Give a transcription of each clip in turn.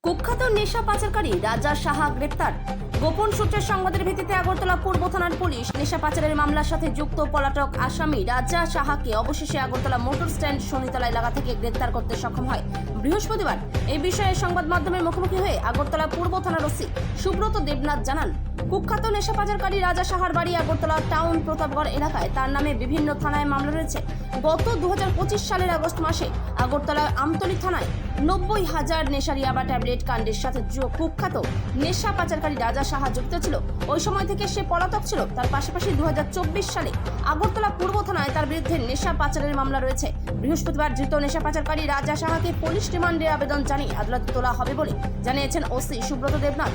কুখ্যাত নেশা পাচারকারী রাজা সাহা গ্রেপ্তার। গোপন সূত্রের সংবাদের ভিত্তিতে আগরতলা পূর্ব থানার পুলিশ নেশা পাচারের মামলার সাথে যুক্ত পলাতক আসামি রাজা সাহাকে অবশেষে আগরতলা মোটর স্ট্যান্ড শনিতলা এলাকা থেকে গ্রেপ্তার করতে সক্ষম হয় বৃহস্পতিবার। এই বিষয়ে সংবাদ মাধ্যমের মুখোমুখি হয়ে আগরতলা পূর্ব থানার ওসি সুব্রত দেবনাথ জানান, কুখ্যাত নেশা পাচারকারী রাজা সাহার বাড়ি আগরতলা টাউন প্রতাপগড় এলাকায়। তার নামে বিভিন্ন থানায় মামলা রয়েছে। গত 2025 সালের আগস্ট মাসে আগরতলা আমতলী থানায় 90,000 নেশার ইয়াবা ট্যাবলেট কাণ্ডের সাথে কুখ্যাত নেশা পাচারকারী রাজা সাহা যুক্ত ছিল। ওই সময় থেকে সে পলাতক ছিল। তার পাশাপাশি 2024 সালে আগরতলা পূর্ব থানায় তার বিরুদ্ধে নেশা পাচারের মামলা রয়েছে। বৃহস্পতিবার ধৃত নেশা পাচারকারী রাজা সাহাকে পুলিশ রিমান্ডের আবেদন জানিয়ে আদালতে তোলা হবে বলে জানিয়েছেন ওসি সুব্রত দেবনাথ।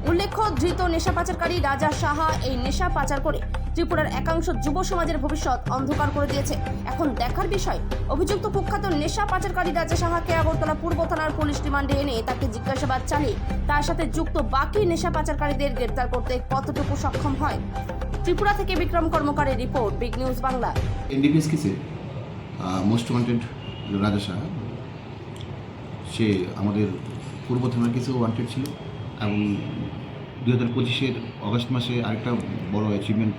উল্লেখ্য, ধৃত নেশা পাচারকারী রাজা সাহা এই নেশা পাচার করে ত্রিপুরার একাংশ যুব সমাজের ভবিষ্যৎ অন্ধকার করে দিয়েছে। এখন দেখার বিষয়, অভিযুক্ত কুখ্যাত নেশা পাচারকারী রাজা সাহাকে আগরতলা পূর্ব থানার পুলিশ রিমান্ডে এনে তাকে জিজ্ঞাসাবাদ চালিয়ে তার সাথে যুক্ত বাকি নেশা পাচারকারীদের গ্রেপ্তার করতে কতটুকু সক্ষম হয়। ত্রিপুরা থেকে বিক্রম কর্মকারের report, big news Bangla. NDPS কেসে মোস্ট ওয়ান্টেড রাজা সাহা, সে আমাদের পূর্ব থানার কেসেও ওয়ান্টেড ছিল এবং 2025-এর অগস্ট মাসে আরেকটা বড় অ্যাচিভমেন্ট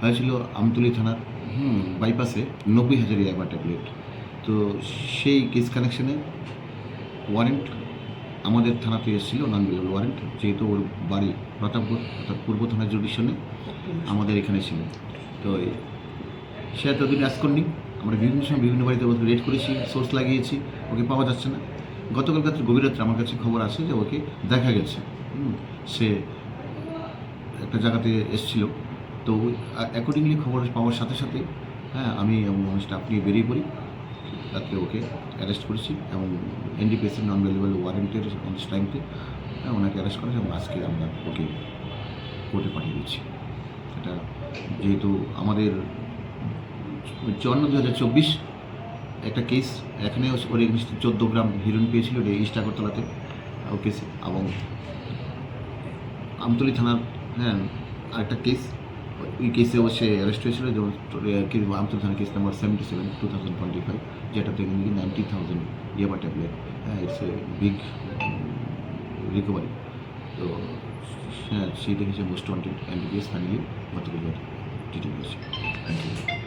হয়েছিল আমতলী থানার বাইপাসে 90,000 ইয়াবা ট্যাবলেট। তো সেই কেস কানেকশনে ওয়ারেন্ট আমাদের থানাতে এসেছিল, নন বেলেবল ওয়ারেন্ট, যেহেতু ওর বাড়ি প্রতাপগড় অর্থাৎ পূর্ব থানার জুডিশনে আমাদের এখানে ছিল। তো সে এতদিন অ্যাস করেনি। আমরা বিভিন্ন সময় বিভিন্ন বাড়িতে ওকে রেড করেছি, সোর্স লাগিয়েছি, ওকে পাওয়া যাচ্ছে না। গতকাল রাত্রে গভীর রাত্রে আমার কাছে খবর আসে যে ওকে দেখা গেছে, সে একটা জায়গাতে এসেছিল। তো অ্যাকর্ডিংলি খবর পাওয়ার সাথে সাথে আমি এবং স্টাফ নিয়ে বেরিয়ে পড়ি। রাত্রে ওকে অ্যারেস্ট করেছি এবং এনডিপিএস নন বেলেবল ওয়ারেন্টের টাইমতে ওনাকে অ্যারেস্ট করেছে এবং আজকে আমরা ওকে কোর্টে পাঠিয়ে দিচ্ছি। এটা যেহেতু আমাদের 54/2024 একটা কেস, এখানে ওর এগেনস্টে 14 গ্রাম হিরোইন পেয়েছিল ইস্ট আগরতলাতে ও কেসে, এবং আমতলী থানার আরেকটা কেস, ওই কেসে ও সে অ্যারেস্ট হয়েছিল, যেমন আমতলী থানার কেস নাম্বার 77 2025, যেটাতে 90,000 ইয়াবা tablet. It's a big recovery. তো সেই দেখেছে মোস্ট ওয়ান্টেড এনডিপিএস ফাইনালি গতকাল ডিটেল হয়েছে। Thank you.